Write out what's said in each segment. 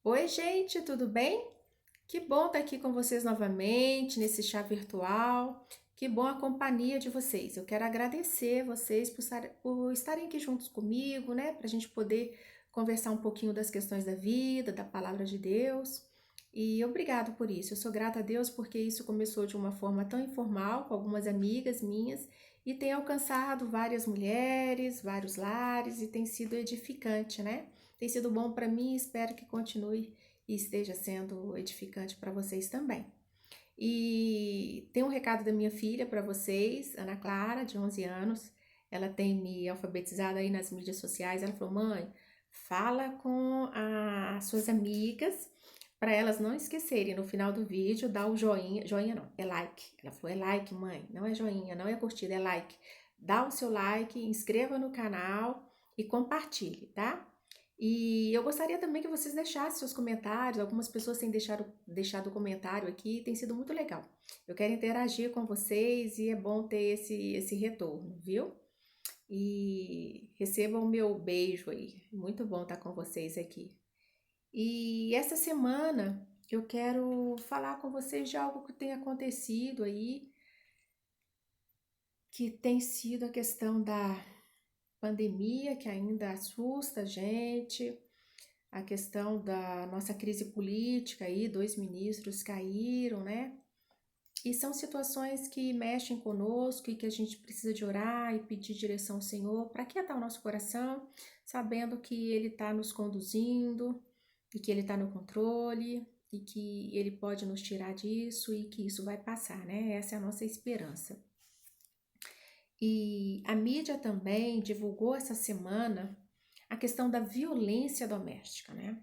Oi, gente, tudo bem? Que bom estar aqui com vocês novamente nesse chá virtual. Que bom a companhia de vocês. Eu quero agradecer vocês por estarem aqui juntos comigo, né? Para a gente poder conversar um pouquinho das questões da vida, da palavra de Deus. E obrigado por isso. Eu sou grata a Deus porque isso começou de uma forma tão informal com algumas amigas minhas e tem alcançado várias mulheres, vários lares e tem sido edificante, né? Tem sido bom para mim e espero que continue e esteja sendo edificante para vocês também. E tem um recado da minha filha para vocês, Ana Clara, de 11 anos. Ela tem me alfabetizado aí nas mídias sociais. Ela falou: mãe, fala com as suas amigas para elas não esquecerem no final do vídeo, dar o joinha. Joinha não, é like. Ela falou: é like, mãe, não é joinha, não é curtida, é like. Dá o seu like, inscreva no canal e compartilhe, tá? E eu gostaria também que vocês deixassem seus comentários. Algumas pessoas têm deixado comentário aqui, tem sido muito legal. Eu quero interagir com vocês e é bom ter esse retorno, viu? E recebam o meu beijo aí. Muito bom estar com vocês aqui. E essa semana eu quero falar com vocês de algo que tem acontecido aí, que tem sido a questão da pandemia, que ainda assusta a gente. A questão da nossa crise política aí, dois ministros caíram, né? E são situações que mexem conosco e que a gente precisa de orar e pedir direção ao Senhor para aquietar o nosso coração, sabendo que Ele está nos conduzindo e que Ele está no controle e que Ele pode nos tirar disso e que isso vai passar, né? Essa é a nossa esperança. E a mídia também divulgou essa semana a questão da violência doméstica, né?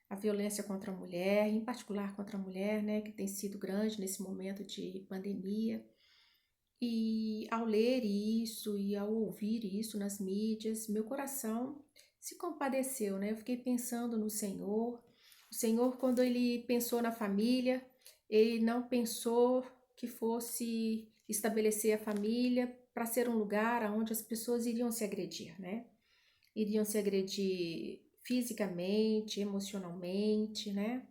A violência contra a mulher, em particular contra a mulher, né, que tem sido grande nesse momento de pandemia. E ao ler isso e ao ouvir isso nas mídias, meu coração se compadeceu, né? Eu fiquei pensando no Senhor. O Senhor, quando ele pensou na família, ele não pensou que fosse estabelecer a família para ser um lugar onde as pessoas iriam se agredir, né? Iriam se agredir fisicamente, emocionalmente, né?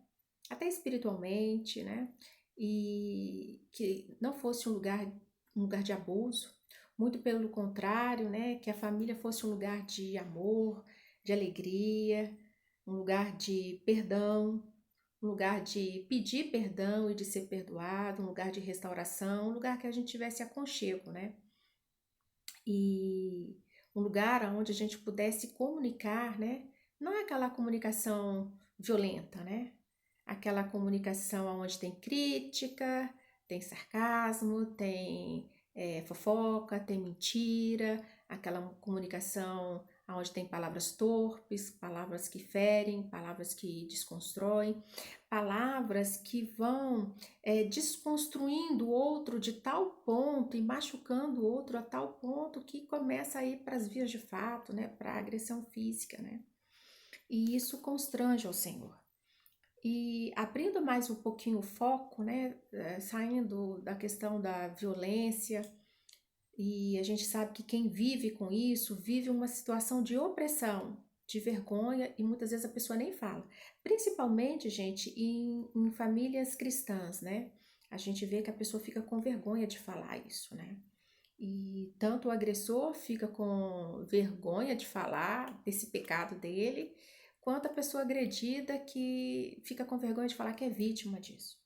Até espiritualmente, né? E que não fosse um lugar de abuso, muito pelo contrário, né? Que a família fosse um lugar de amor, de alegria, um lugar de perdão, um lugar de pedir perdão e de ser perdoado, um lugar de restauração, um lugar que a gente tivesse aconchego, né? E um lugar onde a gente pudesse comunicar, né? Não é aquela comunicação violenta, né? Aquela comunicação onde tem crítica, tem sarcasmo, tem fofoca, tem mentira, aquela comunicação onde tem palavras torpes, palavras que ferem, palavras que desconstroem, palavras que vão desconstruindo o outro de tal ponto e machucando o outro a tal ponto que começa a ir para as vias de fato, né, para a agressão física, né? E isso constrange ao Senhor. E abrindo mais um pouquinho o foco, né, saindo da questão da violência, e a gente sabe que quem vive com isso vive uma situação de opressão, de vergonha, e muitas vezes a pessoa nem fala. Principalmente, gente, em famílias cristãs, né? A gente vê que a pessoa fica com vergonha de falar isso, né? E tanto o agressor fica com vergonha de falar desse pecado dele, quanto a pessoa agredida que fica com vergonha de falar que é vítima disso.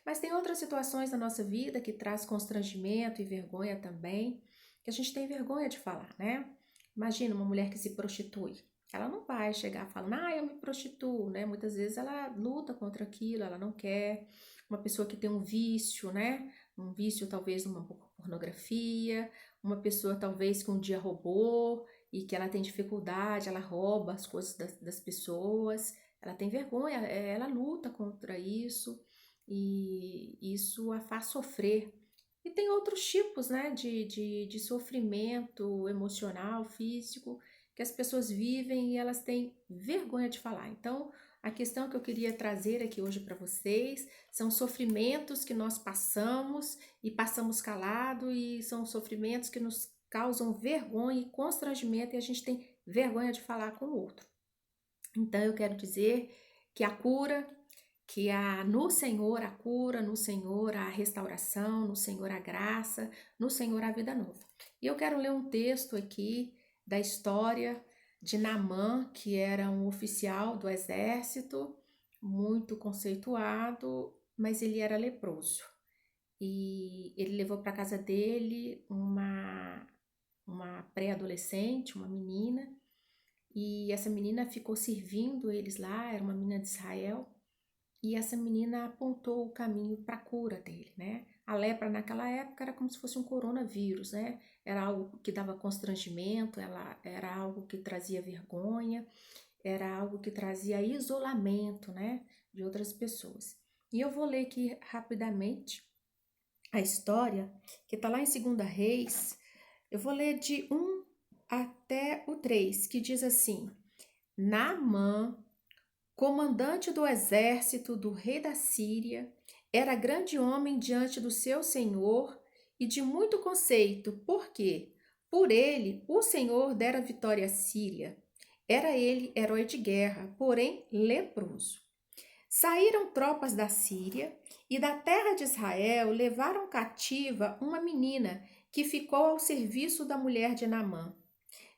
Mas tem outras situações na nossa vida que traz constrangimento e vergonha também, que a gente tem vergonha de falar, né? Imagina uma mulher que se prostitui. Ela não vai chegar falando, eu me prostituo, né? Muitas vezes ela luta contra aquilo, ela não quer. Uma pessoa que tem um vício, né? Um vício talvez numa pornografia, uma pessoa talvez que um dia roubou e que ela tem dificuldade, ela rouba as coisas das pessoas, ela tem vergonha, ela luta contra isso e isso a faz sofrer. E tem outros tipos, né, de sofrimento emocional, físico, que as pessoas vivem e elas têm vergonha de falar. Então, a questão que eu queria trazer aqui hoje para vocês são sofrimentos que nós passamos e passamos calado, e são sofrimentos que nos causam vergonha e constrangimento e a gente tem vergonha de falar com o outro. Então, eu quero dizer que a cura, que no Senhor a cura, no Senhor a restauração, no Senhor a graça, no Senhor a vida nova. E eu quero ler um texto aqui da história de Naamã, que era um oficial do exército, muito conceituado, mas ele era leproso. E ele levou para casa dele uma pré-adolescente, uma menina, e essa menina ficou servindo eles lá, era uma menina de Israel, e essa menina apontou o caminho para a cura dele, né? A lepra naquela época era como se fosse um coronavírus, né? Era algo que dava constrangimento, ela era algo que trazia vergonha, era algo que trazia isolamento, né, de outras pessoas. E eu vou ler aqui rapidamente a história, que está lá em 2 Reis. Eu vou ler de 1 até o 3, que diz assim: Naamã, comandante do exército do rei da Síria, era grande homem diante do seu senhor e de muito conceito, porque por ele o Senhor dera vitória à Síria. Era ele herói de guerra, porém leproso. Saíram tropas da Síria e da terra de Israel levaram cativa uma menina que ficou ao serviço da mulher de Naamã.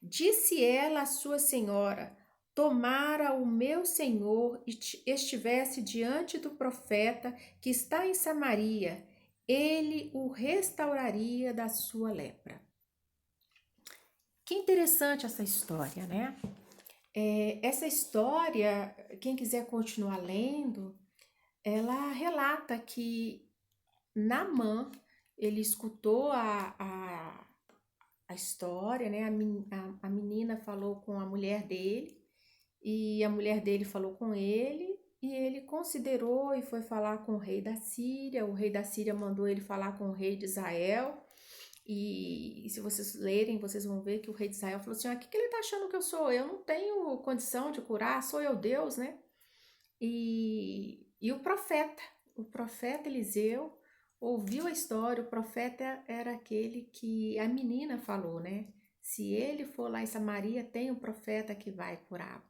Disse ela à sua senhora: Tomara o meu senhor estivesse diante do profeta que está em Samaria, ele o restauraria da sua lepra. Que interessante essa história, né? Essa história, quem quiser continuar lendo, ela relata que Naamã, ele escutou a história, né? A menina falou com a mulher dele, e a mulher dele falou com ele, e ele considerou e foi falar com o rei da Síria. O rei da Síria mandou ele falar com o rei de Israel, e se vocês lerem, vocês vão ver que o rei de Israel falou assim: o que ele tá achando que eu sou? Eu não tenho condição de curar, sou eu Deus, né? E o profeta Eliseu ouviu a história. O profeta era aquele que a menina falou, né? Se ele for lá em Samaria, tem um profeta que vai curá-lo.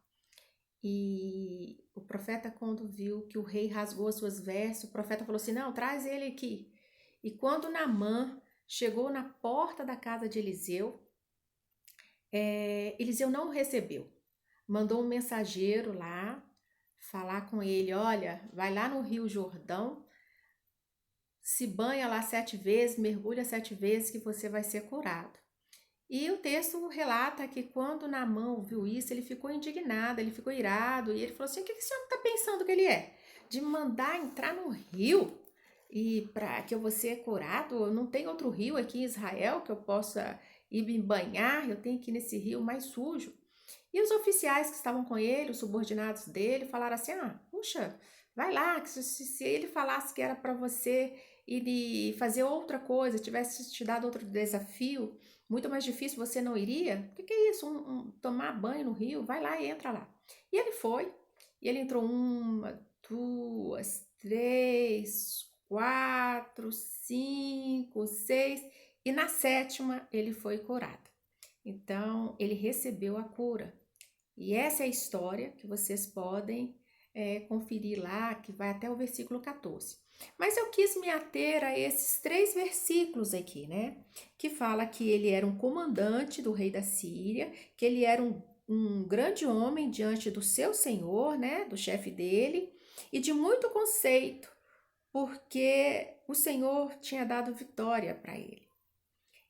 E o profeta, quando viu que o rei rasgou as suas vestes, o profeta falou assim: não, traz ele aqui. E quando Naamã chegou na porta da casa de Eliseu, Eliseu não o recebeu. Mandou um mensageiro lá falar com ele: olha, vai lá no Rio Jordão, se banha lá 7 vezes, mergulha 7 vezes que você vai ser curado. E o texto relata que quando Naamã ouviu isso, ele ficou indignado, ele ficou irado, e ele falou assim: o que esse homem está pensando que ele é? De mandar entrar no rio e para que eu vou ser curado? Não tem outro rio aqui em Israel que eu possa ir me banhar, eu tenho que ir nesse rio mais sujo. E os oficiais que estavam com ele, os subordinados dele, falaram assim: puxa, vai lá, que se ele falasse que era para você ir fazer outra coisa, tivesse te dado outro desafio, muito mais difícil, você não iria? O que é isso? Tomar banho no rio? Vai lá e entra lá. E ele foi, e ele entrou 1, 2, 3, 4, 5, 6, e na 7ª ele foi curado. Então, ele recebeu a cura. E essa é a história que vocês podem conferir lá, que vai até o versículo 14. Mas eu quis me ater a esses 3 versículos aqui, né? Que fala que ele era um comandante do rei da Síria, que ele era um grande homem diante do seu senhor, né? Do chefe dele, e de muito conceito, porque o Senhor tinha dado vitória para ele.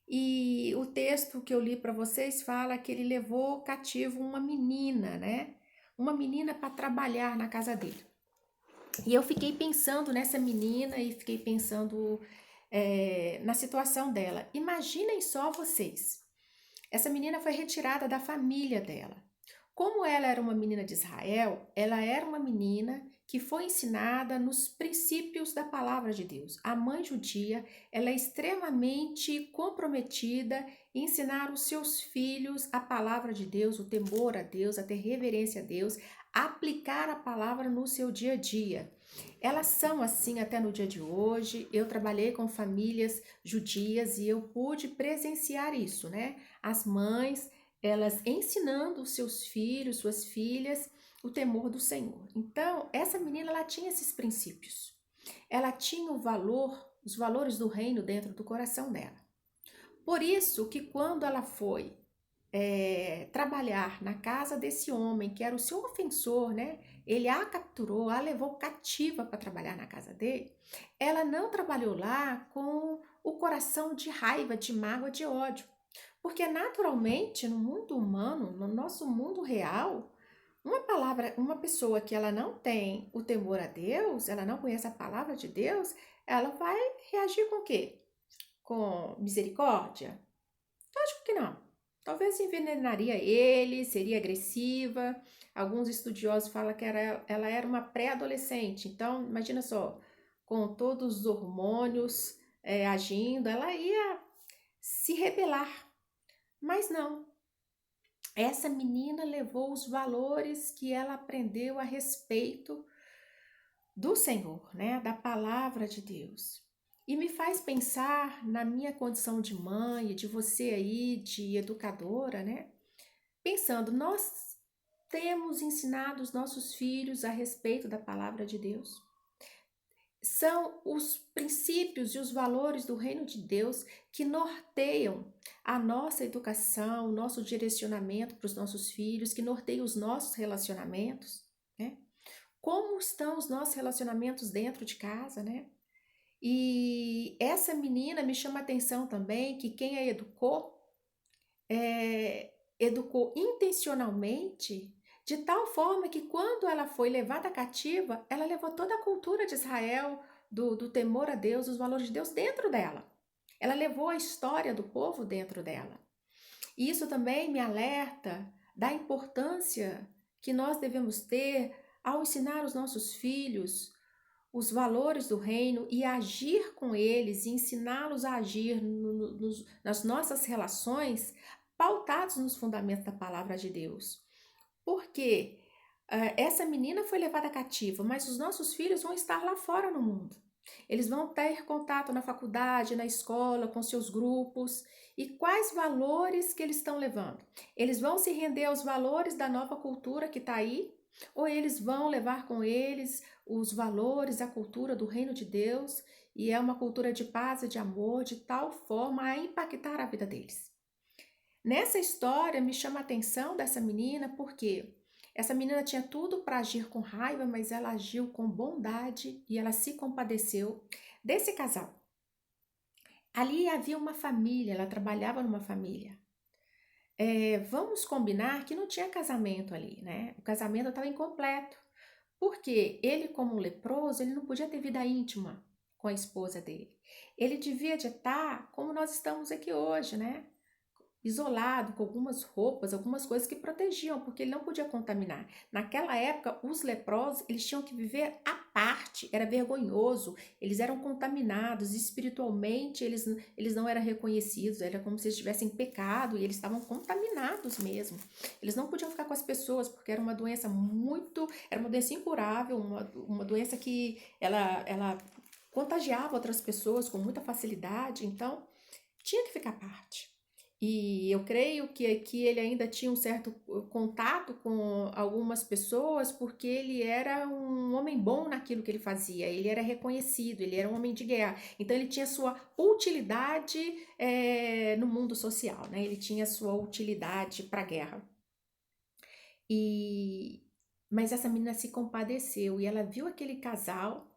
E o texto que eu li para vocês fala que ele levou cativo uma menina, né? Uma menina para trabalhar na casa dele. E eu fiquei pensando nessa menina e fiquei pensando na situação dela. Imaginem só vocês. Essa menina foi retirada da família dela. Como ela era uma menina de Israel, ela era uma menina que foi ensinada nos princípios da palavra de Deus. A mãe judia, ela é extremamente comprometida em ensinar os seus filhos a palavra de Deus, o temor a Deus, a ter reverência a Deus, a aplicar a palavra no seu dia a dia. Elas são assim até no dia de hoje. Eu trabalhei com famílias judias e eu pude presenciar isso, né? As mães, elas ensinando os seus filhos, suas filhas o temor do Senhor. Então, essa menina, ela tinha esses princípios. Ela tinha o valor, os valores do reino dentro do coração dela. Por isso que quando ela foi trabalhar na casa desse homem, que era o seu ofensor, né? Ele a capturou, a levou cativa para trabalhar na casa dele. Ela não trabalhou lá com o coração de raiva, de mágoa, de ódio. Porque naturalmente, no mundo humano, no nosso mundo real, uma pessoa que ela não tem o temor a Deus, ela não conhece a palavra de Deus, ela vai reagir com o quê? Com misericórdia? Lógico que não. Talvez envenenaria ele, seria agressiva. Alguns estudiosos falam que ela era uma pré-adolescente. Então, imagina só, com todos os hormônios agindo, ela ia se rebelar. Mas não. Essa menina levou os valores que ela aprendeu a respeito do Senhor, né? Da palavra de Deus. E me faz pensar na minha condição de mãe, de você aí, de educadora, né? Pensando, nós temos ensinado os nossos filhos a respeito da palavra de Deus. São os princípios e os valores do reino de Deus que norteiam a nossa educação, o nosso direcionamento para os nossos filhos, que norteiam os nossos relacionamentos, né? Como estão os nossos relacionamentos dentro de casa, né? E essa menina me chama a atenção também que quem a educou intencionalmente, de tal forma que quando ela foi levada cativa, ela levou toda a cultura de Israel, do temor a Deus, os valores de Deus dentro dela. Ela levou a história do povo dentro dela. E isso também me alerta da importância que nós devemos ter ao ensinar os nossos filhos os valores do reino e agir com eles, e ensiná-los a agir nas nossas relações, pautados nos fundamentos da palavra de Deus. Porque essa menina foi levada cativa, mas os nossos filhos vão estar lá fora no mundo. Eles vão ter contato na faculdade, na escola, com seus grupos. E quais valores que eles estão levando? Eles vão se render aos valores da nova cultura que está aí? Ou eles vão levar com eles os valores, a cultura do reino de Deus? E é uma cultura de paz e de amor, de tal forma a impactar a vida deles. Nessa história me chama a atenção dessa menina porque essa menina tinha tudo para agir com raiva, mas ela agiu com bondade e ela se compadeceu desse casal. Ali havia uma família, ela trabalhava numa família. Vamos combinar que não tinha casamento ali, né? O casamento estava incompleto. Porque ele, como leproso, ele não podia ter vida íntima com a esposa dele. Ele devia de estar como nós estamos aqui hoje, né? Isolado, com algumas roupas, algumas coisas que protegiam, porque ele não podia contaminar. Naquela época, os leprosos, eles tinham que viver à parte, era vergonhoso, eles eram contaminados, espiritualmente eles não eram reconhecidos, era como se eles tivessem pecado e eles estavam contaminados mesmo. Eles não podiam ficar com as pessoas, porque era uma doença era uma doença incurável, uma doença que ela contagiava outras pessoas com muita facilidade, então tinha que ficar à parte. E eu creio que aqui ele ainda tinha um certo contato com algumas pessoas, porque ele era um homem bom naquilo que ele fazia, ele era reconhecido, ele era um homem de guerra. Então ele tinha sua utilidade no mundo social, né? Ele tinha sua utilidade para a guerra. Mas essa menina se compadeceu e ela viu aquele casal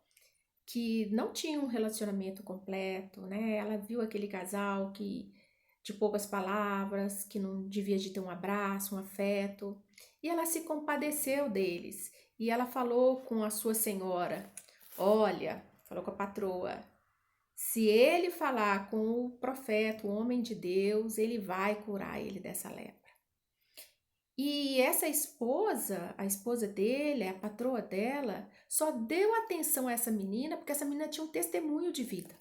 que não tinha um relacionamento completo, né? Ela viu aquele casal que de poucas palavras, que não devia de ter um abraço, um afeto. E ela se compadeceu deles. E ela falou com a sua senhora, olha, falou com a patroa, se ele falar com o profeta, o homem de Deus, ele vai curar ele dessa lepra. E essa esposa, a esposa dele, a patroa dela, só deu atenção a essa menina porque essa menina tinha um testemunho de vida.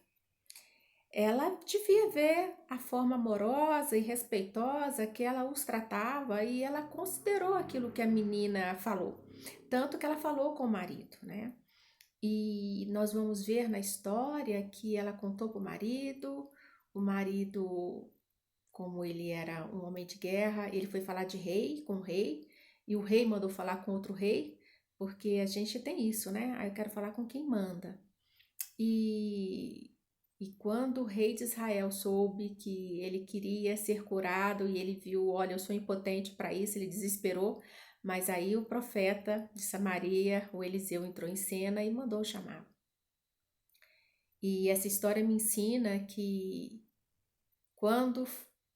Ela devia ver a forma amorosa e respeitosa que ela os tratava e ela considerou aquilo que a menina falou. Tanto que ela falou com o marido, né? E nós vamos ver na história que ela contou para o marido, como ele era um homem de guerra, ele foi falar de rei, com o rei, e o rei mandou falar com outro rei, porque a gente tem isso, né? Aí eu quero falar com quem manda. E, e quando o rei de Israel soube que ele queria ser curado e ele viu, olha, eu sou impotente para isso, ele desesperou. Mas aí o profeta de Samaria, o Eliseu, entrou em cena e mandou chamar. E essa história me ensina que quando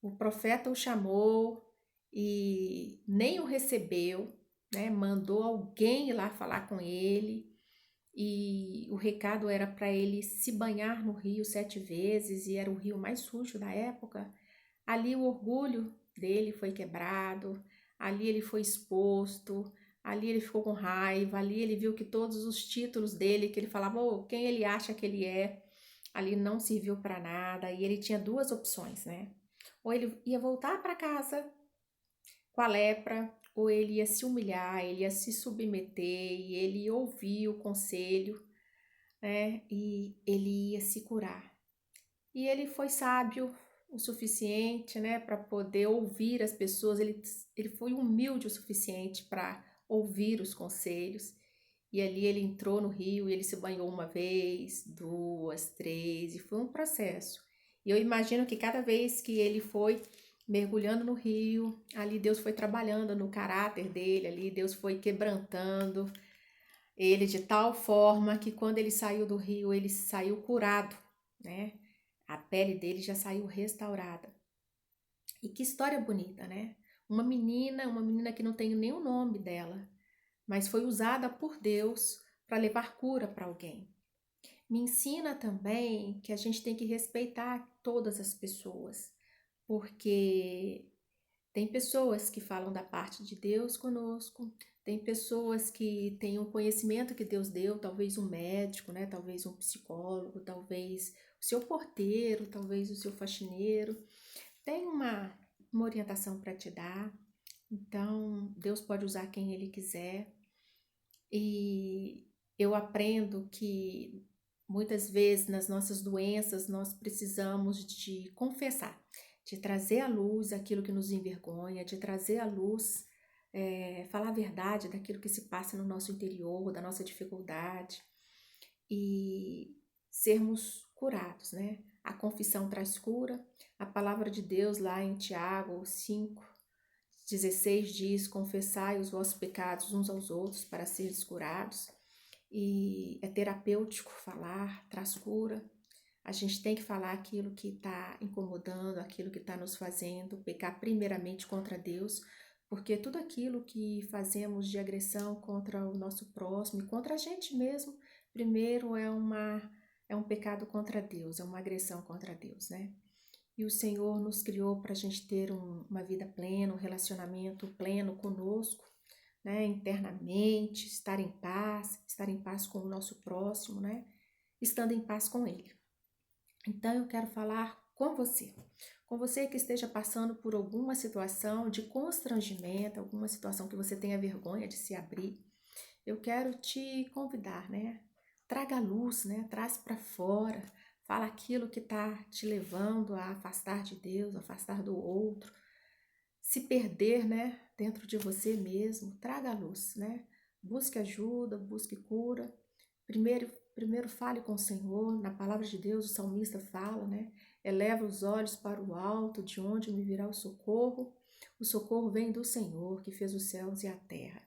o profeta o chamou e nem o recebeu, né, mandou alguém ir lá falar com ele, e o recado era para ele se banhar no rio 7 vezes, e era o rio mais sujo da época. Ali o orgulho dele foi quebrado, ali ele foi exposto, ali ele ficou com raiva, ali ele viu que todos os títulos dele, que ele falava, oh, quem ele acha que ele é, ali não serviu para nada, e ele tinha duas opções, né? Ou ele ia voltar para casa com a lepra, ou ele ia se humilhar, ele ia se submeter, e ele ia ouvir o conselho, né? E ele ia se curar. E ele foi sábio o suficiente, né, para poder ouvir as pessoas, ele foi humilde o suficiente para ouvir os conselhos. E ali ele entrou no rio e ele se banhou uma vez, duas, três, e foi um processo. E eu imagino que cada vez que ele foi mergulhando no rio, ali Deus foi trabalhando no caráter dele, ali Deus foi quebrantando ele de tal forma que quando ele saiu do rio, ele saiu curado, né? A pele dele já saiu restaurada. E que história bonita, né? Uma menina que não tem nem o nome dela, mas foi usada por Deus para levar cura para alguém. Me ensina também que a gente tem que respeitar todas as pessoas, porque tem pessoas que falam da parte de Deus conosco, tem pessoas que têm um conhecimento que Deus deu, talvez um médico, né? Talvez um psicólogo, talvez o seu porteiro, talvez o seu faxineiro. Tem uma orientação para te dar. Então, Deus pode usar quem Ele quiser. E eu aprendo que muitas vezes nas nossas doenças nós precisamos de confessar, de trazer à luz aquilo que nos envergonha, de trazer à luz, falar a verdade daquilo que se passa no nosso interior, da nossa dificuldade e sermos curados, né? A confissão traz cura. A palavra de Deus lá em Tiago 5:16 diz: confessai os vossos pecados uns aos outros para seres curados. E é terapêutico falar, traz cura. A gente tem que falar aquilo que está incomodando, aquilo que está nos fazendo pecar primeiramente contra Deus, porque tudo aquilo que fazemos de agressão contra o nosso próximo e contra a gente mesmo, primeiro é um pecado contra Deus, é uma agressão contra Deus, né? E o Senhor nos criou para a gente ter uma vida plena, um relacionamento pleno conosco, né? Internamente, estar em paz com o nosso próximo, né? Estando em paz com Ele. Então eu quero falar com você que esteja passando por alguma situação de constrangimento, alguma situação que você tenha vergonha de se abrir. Eu quero te convidar, né? Traga a luz, né? Traz para fora. Fala aquilo que está te levando a afastar de Deus, afastar do outro, se perder, né? Dentro de você mesmo. Traga a luz, né? Busque ajuda, busque cura. Primeiro fale com o Senhor. Na palavra de Deus, o salmista fala, né? Eleva os olhos para o alto, de onde me virá o socorro. O socorro vem do Senhor, que fez os céus e a terra.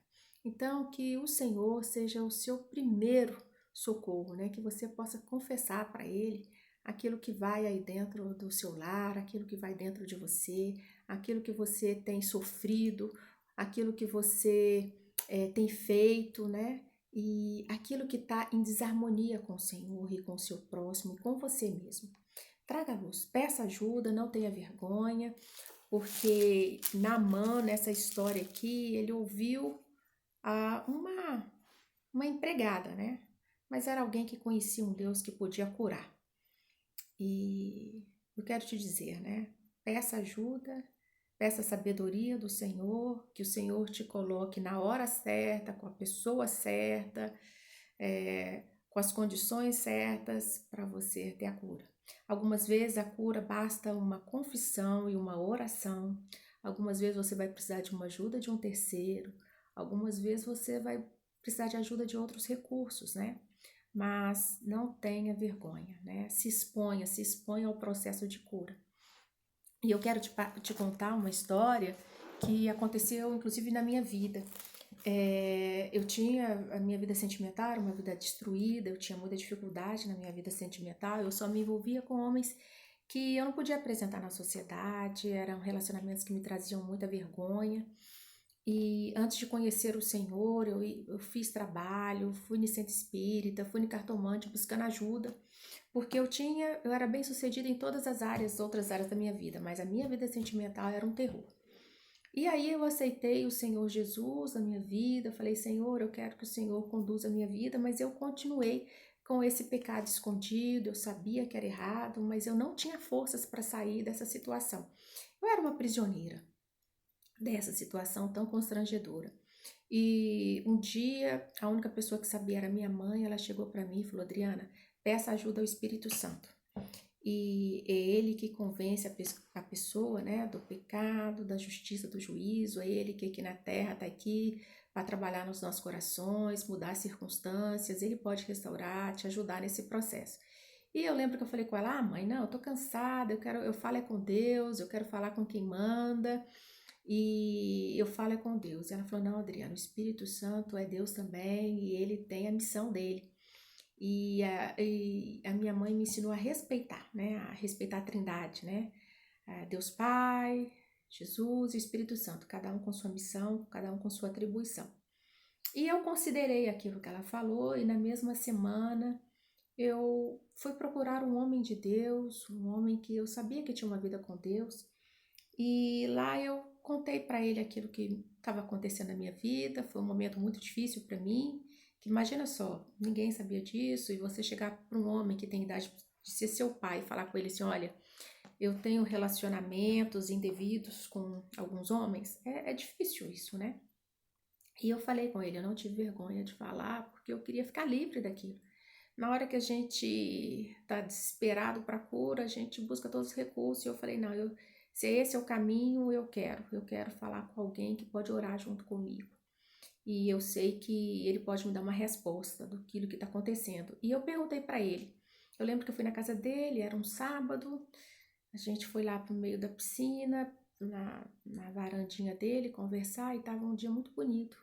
Então, que o Senhor seja o seu primeiro socorro, né? Que você possa confessar para Ele aquilo que vai aí dentro do seu lar, aquilo que vai dentro de você, aquilo que você tem sofrido, aquilo que você tem feito, né? E aquilo que está em desarmonia com o Senhor e com o seu próximo e com você mesmo. Traga a luz, peça ajuda, não tenha vergonha, porque Naamã, nessa história aqui, ele ouviu uma empregada, né? Mas era alguém que conhecia um Deus que podia curar. E eu quero te dizer, né? Peça ajuda, peça sabedoria do Senhor, que o Senhor te coloque na hora certa, com a pessoa certa, com as condições certas para você ter a cura. Algumas vezes a cura basta uma confissão e uma oração. Algumas vezes você vai precisar de uma ajuda de um terceiro. Algumas vezes você vai precisar de ajuda de outros recursos, né? Mas não tenha vergonha, né? Se exponha ao processo de cura. E eu quero te contar uma história que aconteceu, inclusive, na minha vida. Eu tinha a minha vida sentimental, era uma vida destruída, eu tinha muita dificuldade na minha vida sentimental, eu só me envolvia com homens que eu não podia apresentar na sociedade, eram relacionamentos que me traziam muita vergonha. E antes de conhecer o Senhor, eu fiz trabalho, fui no centro espírita, fui no cartomante buscando ajuda, porque eu era bem sucedida em todas as áreas, outras áreas da minha vida, mas a minha vida sentimental era um terror. E aí eu aceitei o Senhor Jesus na minha vida, falei, Senhor, eu quero que o Senhor conduza a minha vida, mas eu continuei com esse pecado escondido, eu sabia que era errado, mas eu não tinha forças para sair dessa situação. Eu era uma prisioneira dessa situação tão constrangedora. E um dia, a única pessoa que sabia era minha mãe, ela chegou para mim e falou, Adriana, peça ajuda ao Espírito Santo. E é ele que convence a pessoa, né, do pecado, da justiça, do juízo, é ele que aqui na terra está aqui para trabalhar nos nossos corações, mudar as circunstâncias, ele pode restaurar, te ajudar nesse processo. E eu lembro que eu falei com ela, mãe, não, eu tô cansada, eu falo é com Deus, eu quero falar com quem manda, e eu falo é com Deus. E ela falou, não, Adriana, o Espírito Santo é Deus também, e ele tem a missão dele. E a minha mãe me ensinou a respeitar, né? A respeitar a Trindade, né? Deus Pai, Jesus e Espírito Santo, cada um com sua missão, cada um com sua atribuição. E eu considerei aquilo que ela falou, e na mesma semana eu fui procurar um homem de Deus, um homem que eu sabia que tinha uma vida com Deus, e lá eu contei para ele aquilo que estava acontecendo na minha vida. Foi um momento muito difícil para mim, que imagina só, ninguém sabia disso, e você chegar para um homem que tem idade de ser seu pai e falar com ele assim, olha, eu tenho relacionamentos indevidos com alguns homens, é difícil isso, né? E eu falei com ele, eu não tive vergonha de falar, porque eu queria ficar livre daquilo. Na hora que a gente tá desesperado para cura, a gente busca todos os recursos. E eu falei, não, se esse é o caminho, eu quero falar com alguém que pode orar junto comigo. E eu sei que ele pode me dar uma resposta do que está acontecendo. E eu perguntei para ele. Eu lembro que eu fui na casa dele, era um sábado. A gente foi lá pro meio da piscina, na varandinha dele, conversar, e tava um dia muito bonito.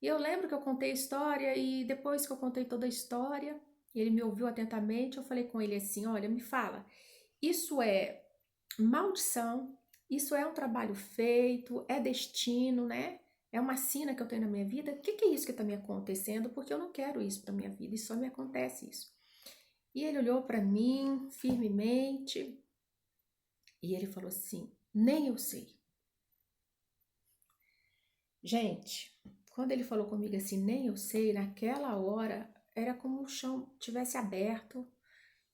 E eu lembro que eu contei a história, e depois que eu contei toda a história, ele me ouviu atentamente, eu falei com ele assim, olha, me fala, isso é maldição, isso é um trabalho feito, é destino, né? É uma sina que eu tenho na minha vida. O que é isso que está me acontecendo? Porque eu não quero isso para minha vida e só me acontece isso. E ele olhou para mim firmemente e ele falou assim, nem eu sei. Gente, quando ele falou comigo assim, nem eu sei, naquela hora era como o chão tivesse aberto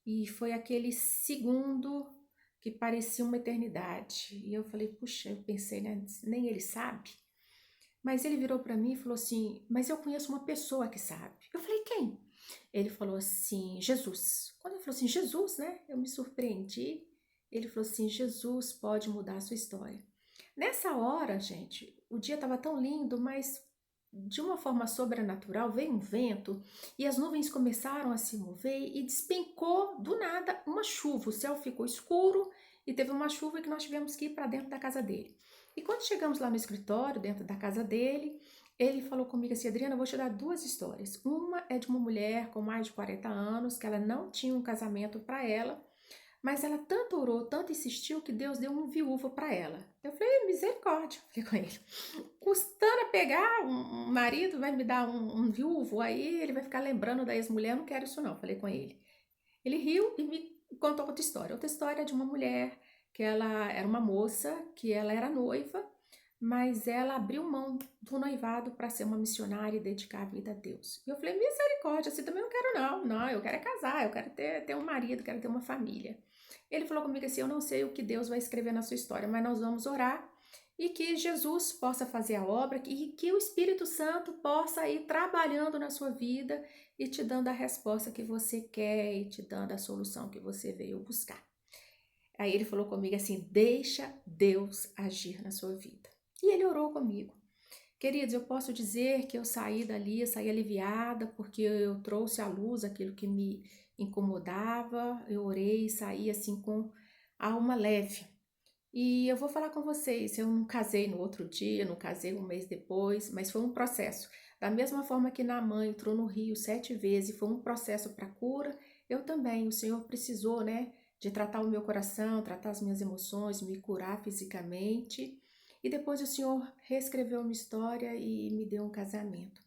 e foi aquele segundo que parecia uma eternidade. E eu falei, puxa, eu pensei, né, nem ele sabe. Mas ele virou para mim e falou assim, mas eu conheço uma pessoa que sabe. Eu falei, quem? Ele falou assim, Jesus. Quando ele falou assim, Jesus, né, eu me surpreendi. Ele falou assim, Jesus pode mudar a sua história. Nessa hora, gente, o dia estava tão lindo, mas de uma forma sobrenatural veio um vento e as nuvens começaram a se mover e despencou do nada uma chuva. O céu ficou escuro e teve uma chuva que nós tivemos que ir para dentro da casa dele. E quando chegamos lá no escritório, dentro da casa dele, ele falou comigo assim, Adriana, eu vou te dar duas histórias. Uma é de uma mulher com mais de 40 anos, que ela não tinha um casamento para ela, mas ela tanto orou, tanto insistiu, que Deus deu um viúvo para ela. Eu falei, misericórdia, falei com ele. Custando a pegar um marido, vai me dar um viúvo, aí ele vai ficar lembrando da ex-mulher, eu não quero isso não, falei com ele. Ele riu e me contou outra história. Outra história de uma mulher, que ela era uma moça, que ela era noiva, mas ela abriu mão do noivado para ser uma missionária e dedicar a vida a Deus. E eu falei, misericórdia, assim também não quero não. Não, eu quero é casar, eu quero ter um marido, quero ter uma família. Ele falou comigo assim, eu não sei o que Deus vai escrever na sua história, mas nós vamos orar e que Jesus possa fazer a obra e que o Espírito Santo possa ir trabalhando na sua vida e te dando a resposta que você quer e te dando a solução que você veio buscar. Aí ele falou comigo assim, deixa Deus agir na sua vida. E ele orou comigo. Queridos, eu posso dizer que eu saí dali, eu saí aliviada, porque eu trouxe à luz aquilo que me incomodava, eu orei e saí assim com a alma leve. E eu vou falar com vocês, eu não casei no outro dia, não casei um mês depois, mas foi um processo. Da mesma forma que Naamã entrou no rio 7 vezes e foi um processo para cura, eu também. O Senhor precisou, né, de tratar o meu coração, tratar as minhas emoções, me curar fisicamente. E depois o Senhor reescreveu minha história e me deu um casamento.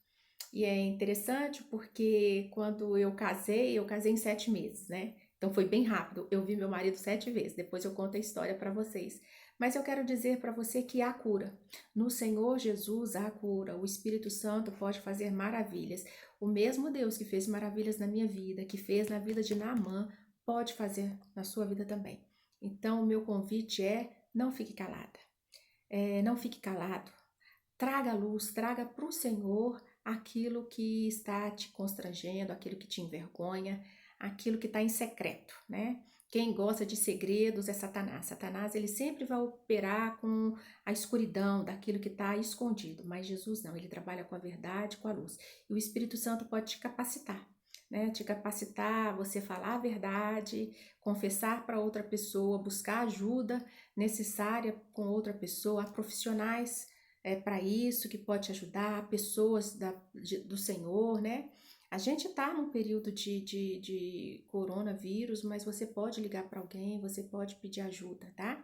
E é interessante porque quando eu casei em 7 meses, né? Então foi bem rápido. Eu vi meu marido 7 vezes. Depois eu conto a história para vocês. Mas eu quero dizer para você que há cura. No Senhor Jesus há cura. O Espírito Santo pode fazer maravilhas. O mesmo Deus que fez maravilhas na minha vida, que fez na vida de Naamã, pode fazer na sua vida também. Então o meu convite é: não fique calada. Não fique calado. Traga a luz, traga para o Senhor aquilo que está te constrangendo, aquilo que te envergonha, aquilo que está em secreto, né? Quem gosta de segredos é Satanás. Satanás, ele sempre vai operar com a escuridão, daquilo que está escondido. Mas Jesus não, ele trabalha com a verdade, com a luz. E o Espírito Santo pode te capacitar, né? Te capacitar a você falar a verdade, confessar para outra pessoa, buscar ajuda necessária com outra pessoa, há profissionais para isso, que pode te ajudar, pessoas do Senhor, né? A gente está num período de coronavírus, mas você pode ligar para alguém, você pode pedir ajuda, tá?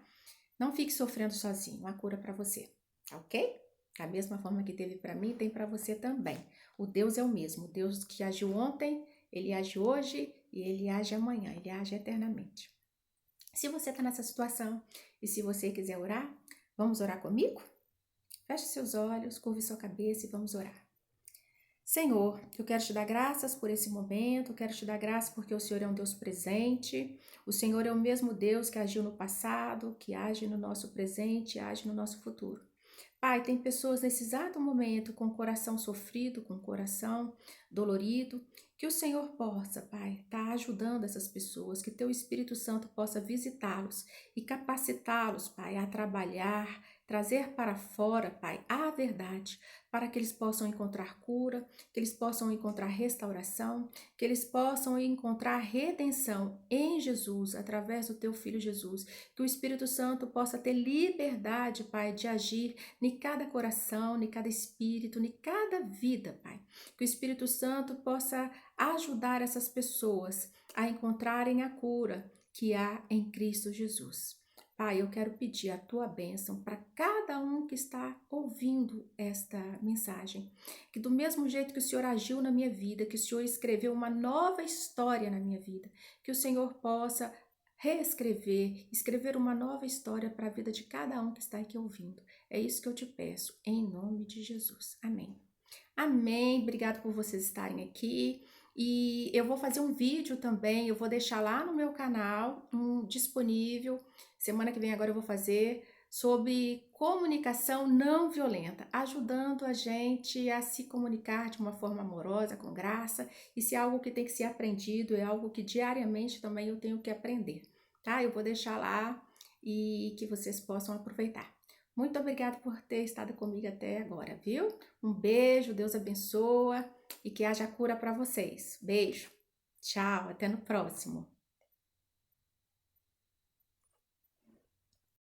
Não fique sofrendo sozinho, a cura para você, tá ok? Da mesma forma que teve para mim, tem para você também. O Deus é o mesmo, o Deus que agiu ontem, ele age hoje e ele age amanhã, ele age eternamente. Se você está nessa situação e se você quiser orar, vamos orar comigo? Feche seus olhos, curve sua cabeça e vamos orar. Senhor, eu quero te dar graças por esse momento, eu quero te dar graças porque o Senhor é um Deus presente, o Senhor é o mesmo Deus que agiu no passado, que age no nosso presente e age no nosso futuro. Pai, tem pessoas nesse exato momento com o coração sofrido, com o coração dolorido, que o Senhor possa, Pai, estar ajudando essas pessoas, que teu Espírito Santo possa visitá-los e capacitá-los, Pai, a trabalhar, trazer para fora, Pai, a verdade, para que eles possam encontrar cura, que eles possam encontrar restauração, que eles possam encontrar redenção em Jesus, através do teu Filho Jesus. Que o Espírito Santo possa ter liberdade, Pai, de agir em cada coração, em cada espírito, em cada vida, Pai. Que o Espírito Santo possa ajudar essas pessoas a encontrarem a cura que há em Cristo Jesus. Pai, eu quero pedir a tua bênção para cada um que está ouvindo esta mensagem. Que do mesmo jeito que o Senhor agiu na minha vida, que o Senhor escreveu uma nova história na minha vida, que o Senhor possa reescrever, escrever uma nova história para a vida de cada um que está aqui ouvindo. É isso que eu te peço, em nome de Jesus. Amém. Amém. Obrigado por vocês estarem aqui. E eu vou fazer um vídeo também, eu vou deixar lá no meu canal, disponível. Semana que vem agora eu vou fazer sobre comunicação não violenta, ajudando a gente a se comunicar de uma forma amorosa, com graça. Isso é algo que tem que ser aprendido, é algo que diariamente também eu tenho que aprender, tá? Eu vou deixar lá e que vocês possam aproveitar. Muito obrigada por ter estado comigo até agora, viu? Um beijo, Deus abençoa e que haja cura para vocês. Beijo, tchau, até no próximo.